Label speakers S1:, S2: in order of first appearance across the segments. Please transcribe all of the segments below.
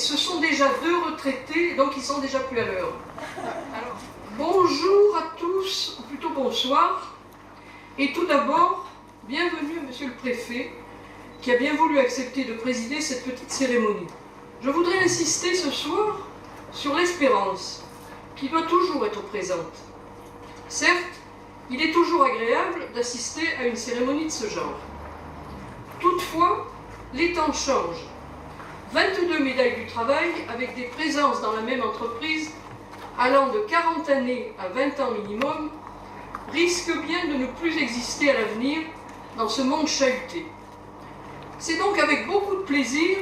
S1: ce sont déjà 2 retraités, donc ils sont déjà plus à l'heure. Alors, bonjour à tous, ou plutôt bonsoir. Et tout d'abord, bienvenue à Monsieur le Préfet, qui a bien voulu accepter de présider cette petite cérémonie. Je voudrais insister ce soir sur l'espérance, qui doit toujours être présente. Certes, il est toujours agréable d'assister à une cérémonie de ce genre. Toutefois, les temps changent. 22 médailles du travail, avec des présences dans la même entreprise allant de 40 années à 20 ans minimum, risquent bien de ne plus exister à l'avenir dans ce monde chahuté. C'est donc avec beaucoup de plaisir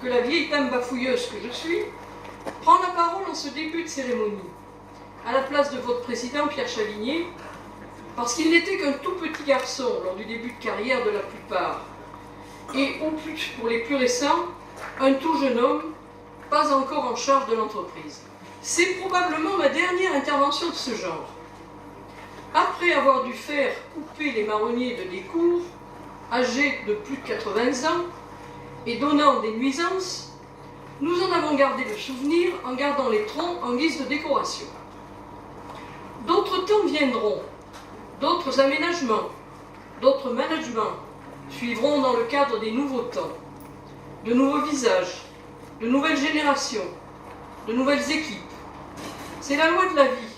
S1: que la vieille dame bafouilleuse que je suis prend la parole en ce début de cérémonie, à la place de votre président Pierre Chavigné, parce qu'il n'était qu'un tout petit garçon lors du début de carrière de la plupart, et au plus, pour les plus récents, un tout jeune homme, pas encore en charge de l'entreprise. C'est probablement ma dernière intervention de ce genre. Après avoir dû faire couper les marronniers de Descours, âgés de plus de 80 ans, et donnant des nuisances, nous en avons gardé le souvenir en gardant les troncs en guise de décoration. D'autres temps viendront, d'autres aménagements, d'autres managements suivront dans le cadre des nouveaux temps, de nouveaux visages, de nouvelles générations, de nouvelles équipes. C'est la loi de la vie.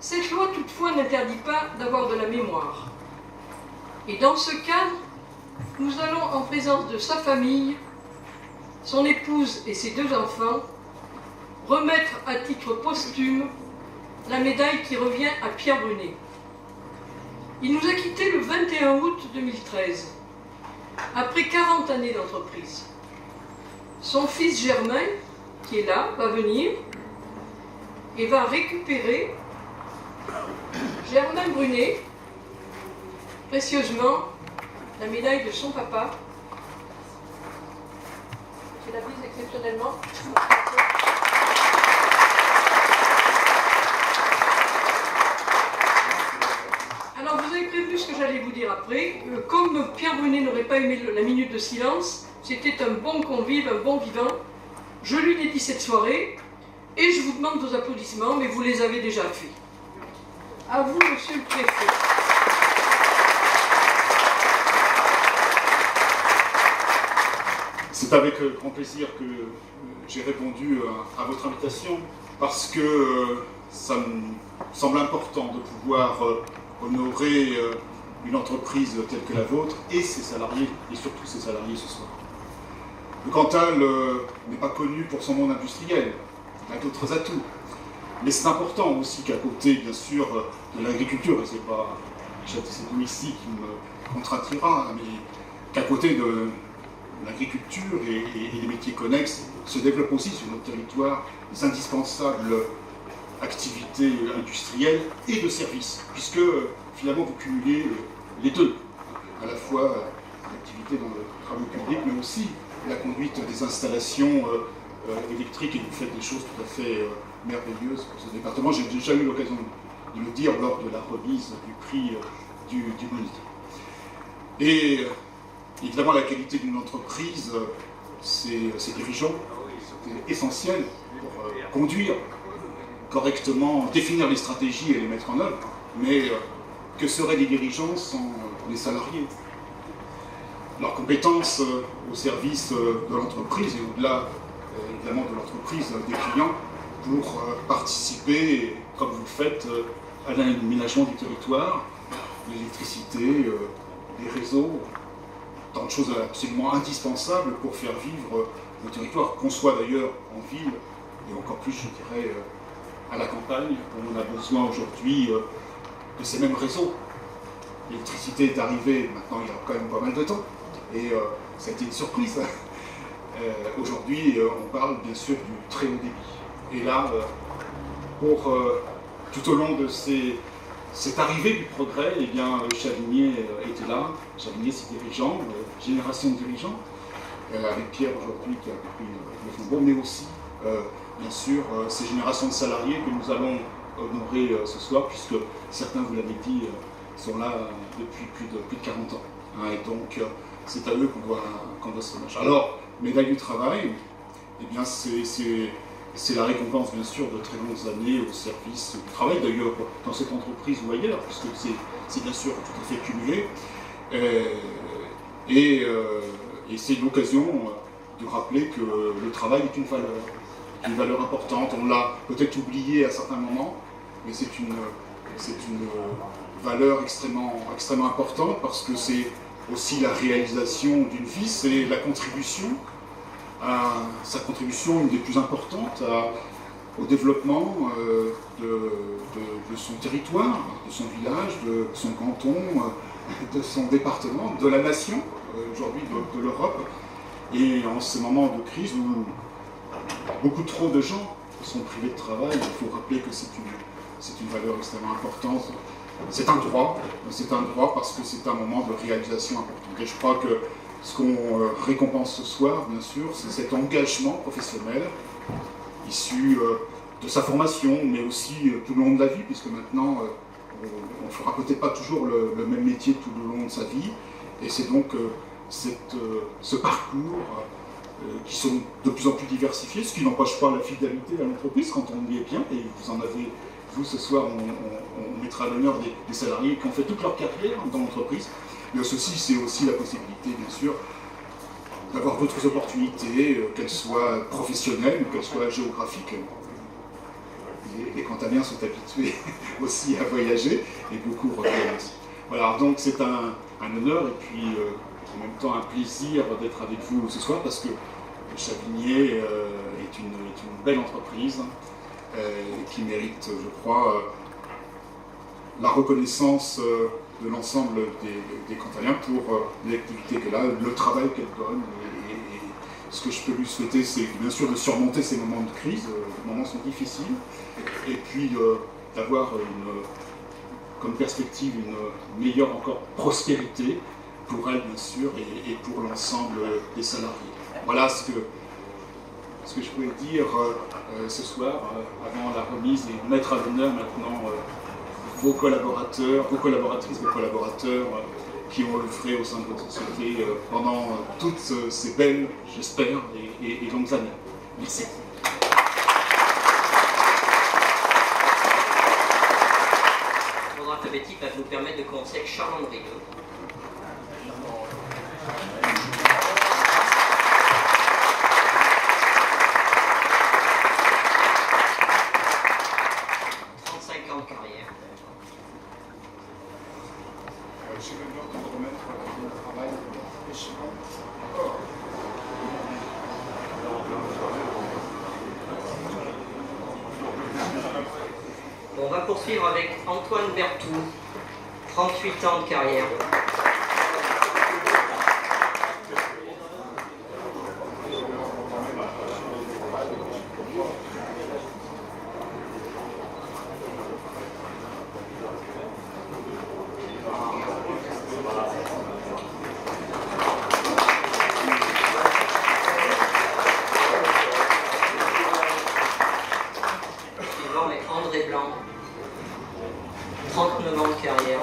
S1: Cette loi, toutefois, n'interdit pas d'avoir de la mémoire. Et dans ce cadre, nous allons, en présence de sa famille, son épouse et ses 2 enfants, remettre à titre posthume la médaille qui revient à Pierre Brunet. Il nous a quittés le 21 août 2013, après 40 années d'entreprise. Son fils Germain, qui est là, va venir et va récupérer Germain Brunet, précieusement, la médaille de son papa. Je la bise exceptionnellement. Alors, vous avez prévu ce que j'allais vous dire après. Comme Pierre Brunet n'aurait pas aimé la minute de silence, c'était un bon convive, un bon vivant, je lui dédie cette soirée et je vous demande vos applaudissements, mais vous les avez déjà faits. À vous, Monsieur le Préfet.
S2: C'est avec grand plaisir que j'ai répondu à votre invitation, parce que ça me semble important de pouvoir honorer une entreprise telle que la vôtre et ses salariés, et surtout ses salariés ce soir. Le Cantal n'est pas connu pour son monde industriel, il a d'autres atouts. Mais c'est important aussi qu'à côté, bien sûr, de l'agriculture, et c'est pas nous ici qui me contradira, mais qu'à côté de l'agriculture et les métiers connexes se développent aussi sur notre territoire des indispensables activités industrielles et de services, puisque finalement vous cumulez les deux, à la fois l'activité dans le travail public, mais aussi la conduite des installations électriques, et vous faites des choses tout à fait merveilleuses pour ce département. J'ai déjà eu l'occasion de le dire lors de la remise du prix du moniteur. Et évidemment, la qualité d'une entreprise, ses dirigeants, c'est essentiel pour conduire correctement, définir les stratégies et les mettre en œuvre. Mais que seraient les dirigeants sans les salariés? Leurs compétences au service de l'entreprise et au-delà, évidemment, de l'entreprise, des clients, pour participer, comme vous le faites, à l'aménagement du territoire, l'électricité, les réseaux, tant de choses absolument indispensables pour faire vivre le territoire, qu'on soit d'ailleurs en ville, et encore plus, je dirais, à la campagne, où on a besoin aujourd'hui de ces mêmes réseaux. L'électricité est arrivée, maintenant il y a quand même pas mal de temps, et ça a été une surprise. Aujourd'hui, on parle bien sûr du très haut débit. Et là, pour tout au long de cette arrivée du progrès, eh bien, Chavigné était là, Chavigné, ses dirigeants, génération de dirigeants, avec Pierre aujourd'hui qui a pris le flambeau, mais aussi, bien sûr, ces générations de salariés que nous allons honorer ce soir, puisque certains, vous l'avez dit, sont là depuis plus de 40 ans. Hein, et donc, c'est à eux qu'on doit se remettre. Alors, médaille du travail, eh bien c'est la récompense bien sûr de très longues années au service du travail, d'ailleurs dans cette entreprise ou ailleurs, puisque c'est bien sûr tout à fait cumulé. Et c'est l'occasion de rappeler que le travail est une valeur importante. On l'a peut-être oublié à certains moments, mais c'est une valeur extrêmement importante parce que c'est aussi la réalisation d'une vie, c'est la contribution, sa contribution une des plus importantes au développement de son territoire, de son village, de son canton, de son département, de la nation, aujourd'hui de l'Europe. Et en ces moments de crise où beaucoup trop de gens sont privés de travail, il faut rappeler que c'est une valeur extrêmement importante. C'est un droit parce que c'est un moment de réalisation important. Et je crois que ce qu'on récompense ce soir, bien sûr, c'est cet engagement professionnel issu de sa formation, mais aussi tout le long de la vie, puisque maintenant, on ne fera peut-être pas toujours le même métier tout le long de sa vie. Et c'est donc ce parcours qui sont de plus en plus diversifiés, ce qui n'empêche pas la fidélité à l'entreprise quand on y est bien, et vous en avez, vous ce soir, on mettra à l'honneur des salariés qui ont fait toute leur carrière dans l'entreprise, mais ceci c'est aussi la possibilité, bien sûr, d'avoir d'autres opportunités, qu'elles soient professionnelles ou qu'elles soient géographiques. Les Cantaliens sont habitués aussi à voyager, et beaucoup reviennent aussi. Voilà, donc c'est un honneur, et puis en même temps un plaisir d'être avec vous ce soir, parce que Chavigné est une belle entreprise qui mérite, je crois, la reconnaissance de l'ensemble des Cantaliens pour l'activité qu'elle a, le travail qu'elle donne. Et ce que je peux lui souhaiter, c'est bien sûr de surmonter ces moments de crise. Les moments sont difficiles, et puis d'avoir comme perspective une meilleure encore prospérité pour elle, bien sûr, et pour l'ensemble des salariés. Voilà ce que je pouvais dire ce soir, avant la remise, et mettre à l'honneur maintenant vos collaborateurs, vos collaboratrices, vos collaborateurs qui ont œuvré au sein de votre société pendant toutes ces belles, j'espère, et longues années. Merci.
S3: L'ordre alphabétique va nous permettre de commencer avec Charles-André. On va poursuivre avec Antoine Berthoud, 38 ans de carrière. Suivant est André Blanc, 39 ans de carrière.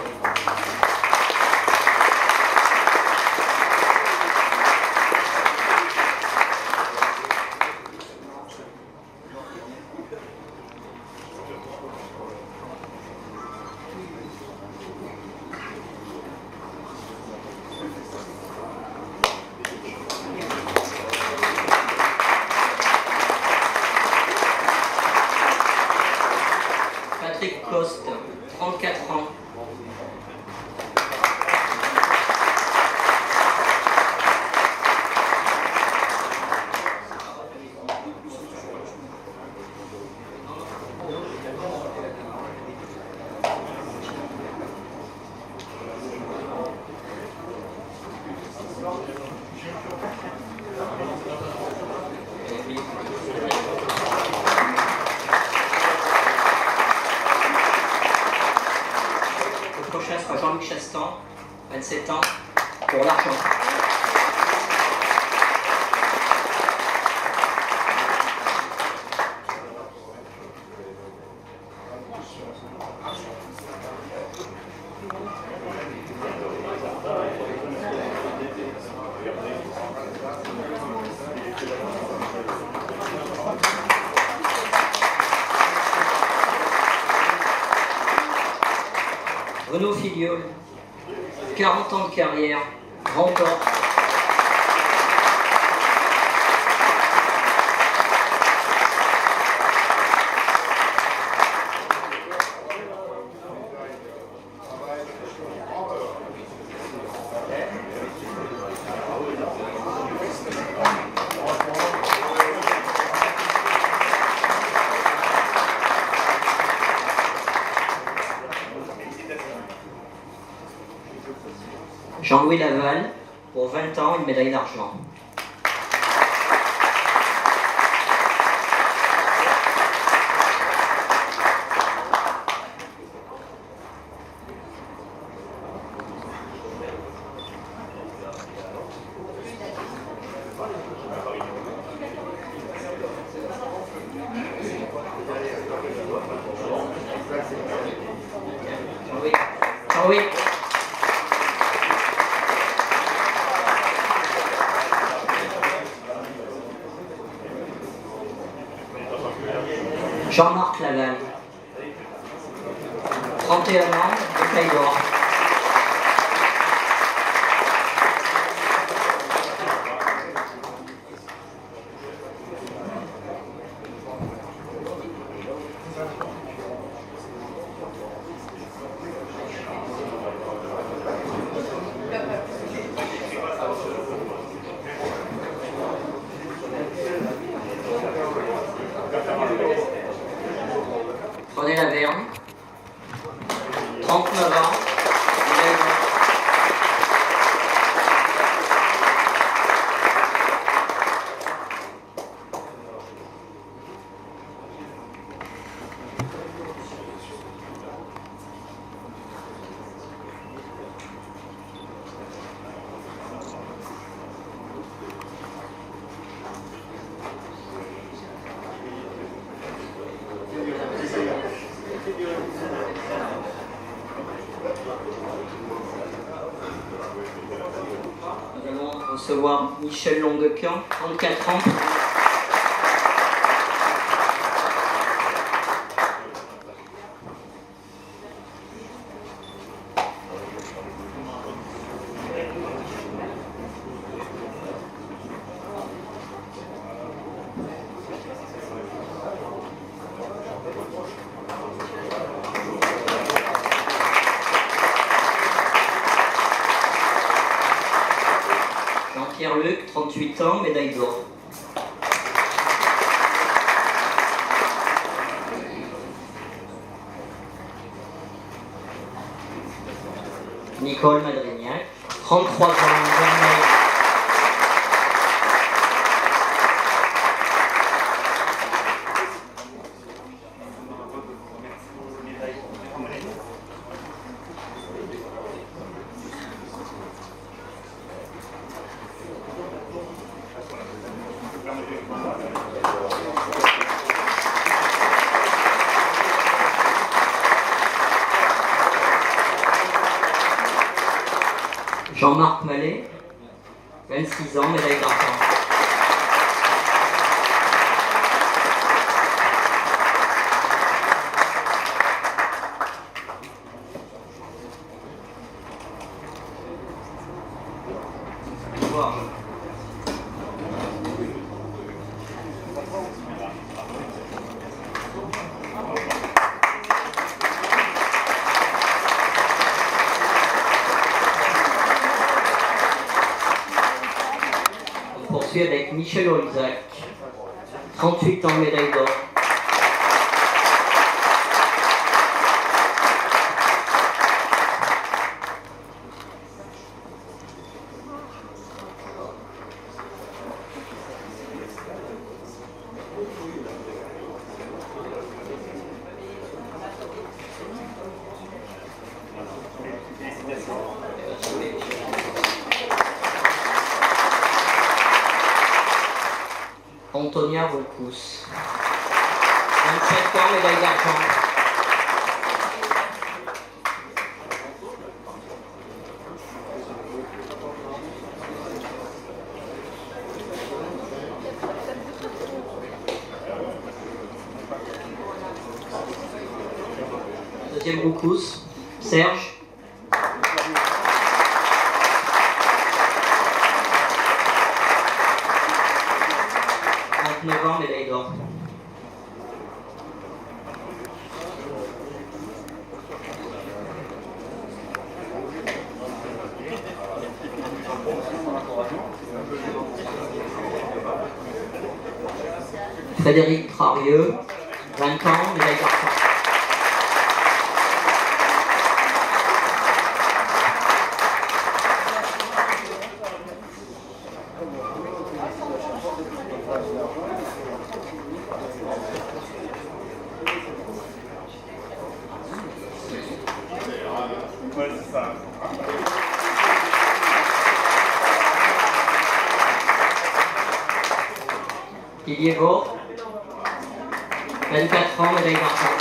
S3: Patrick Coste, 34 ans. Le prochain sera Jean-Luc Chastan, 27 ans, pour l'argent. Bruno Filiol, 40 ans de carrière, Grand Corps. Jean-Louis Laval, pour 20 ans, une médaille d'argent. Jean-Louis. Jean-Marc Laval, 31 ans, médaille d'or. René Laverne, 39 ans, médaille d'or. Nous allons recevoir Michel Longuequin, 34 ans. Jean-Pierre-Luc, 38 ans, médaille d'or. Nicole Madrignac, 33 ans, médaille. Jean-Marc Mallet, 26 ans, médaille d'argent. On poursuit avec Michel Olzac, 38 ans, médaille d'or. Antonia Volcous, 27 ans, médaille d'argent. Deuxième Volcous, Serge, Frédéric Trarieux, 20 ans, médaille d'argent. Diego, 24 ans, médaille d'argent.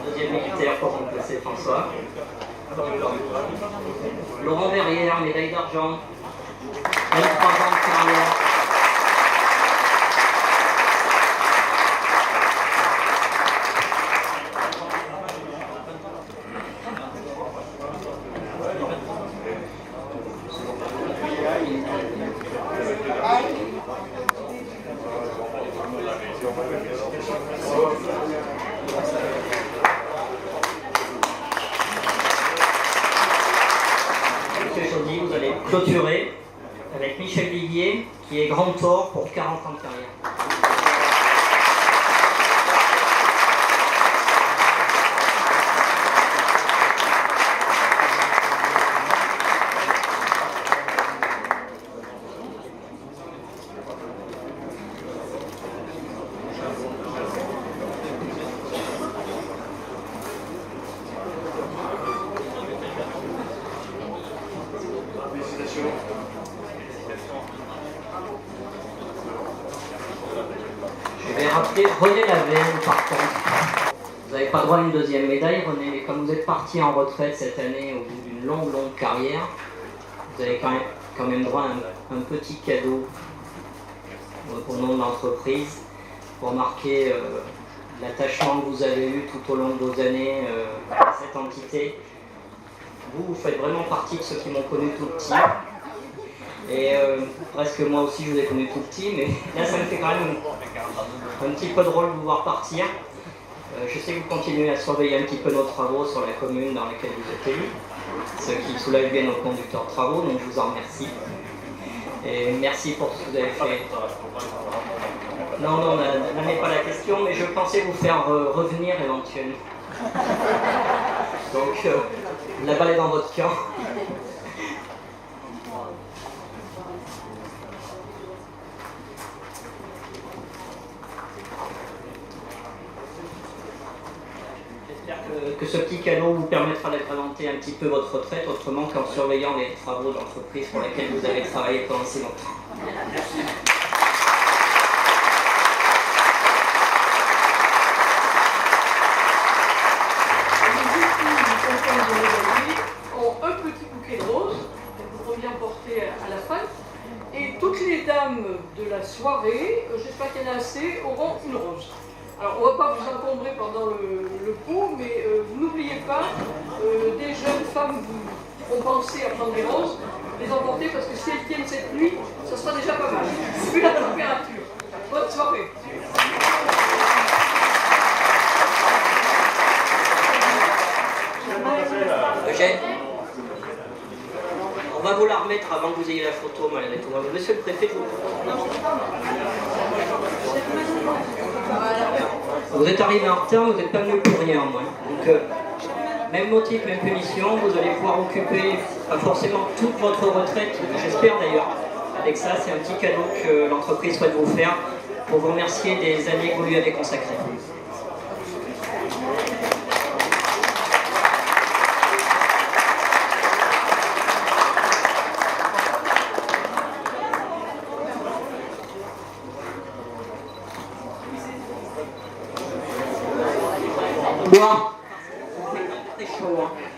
S3: Deuxième militaire pour remplacer François. Laurent Verrière, médaille d'argent. 23 ans de carrière. Monsieur Chaudy, vous allez clôturer avec Michel Vivier, qui est grand tort pour 40 ans de carrière. Je vais rappeler René Lavenne par contre. Vous n'avez pas droit à une deuxième médaille, René, mais comme vous êtes parti en retraite cette année au bout d'une longue carrière, vous avez quand même droit à un petit cadeau au nom de l'entreprise pour marquer l'attachement que vous avez eu tout au long de vos années à cette entité. Vous faites vraiment partie de ceux qui m'ont connu tout petit. Et presque moi aussi je vous ai connu tout petit, mais là ça me fait quand même un petit peu drôle de vous voir partir. Je sais que vous continuez à surveiller un petit peu nos travaux sur la commune dans laquelle vous êtes élus, ce qui soulage bien nos conducteurs de travaux, donc je vous en remercie. Et merci pour ce que vous avez fait. Non, n'en est pas la question, mais je pensais vous faire revenir éventuellement. Donc la balle est dans votre camp. Que ce petit cadeau vous permettra d'agrémenter un petit peu votre retraite, autrement qu'en surveillant les travaux d'entreprise pour lesquels vous avez travaillé pendant si longtemps.
S1: Ont un petit bouquet de roses qu'elles pourront bien porter à la fin. Et toutes les dames de la soirée, j'espère qu'il y en a assez, auront une rose. Alors, on ne va pas vous encombrer pendant le pot, mais vous n'oubliez pas, des jeunes femmes qui vont penser à prendre des roses, les emporter parce que si elles tiennent cette nuit, ça sera déjà pas mal, vu la température. Bonne soirée.
S3: Eugène, on va vous la remettre avant que vous ayez la photo malgré tout. Monsieur le préfet, vous êtes arrivé en retard, vous n'êtes pas venu pour rien, moi. Donc, même motif, même punition, vous allez pouvoir occuper, pas forcément toute votre retraite, j'espère d'ailleurs. Avec ça, c'est un petit cadeau que l'entreprise souhaite vous faire pour vous remercier des années que vous lui avez consacrées. Pourquoi? C'est chaud, hein.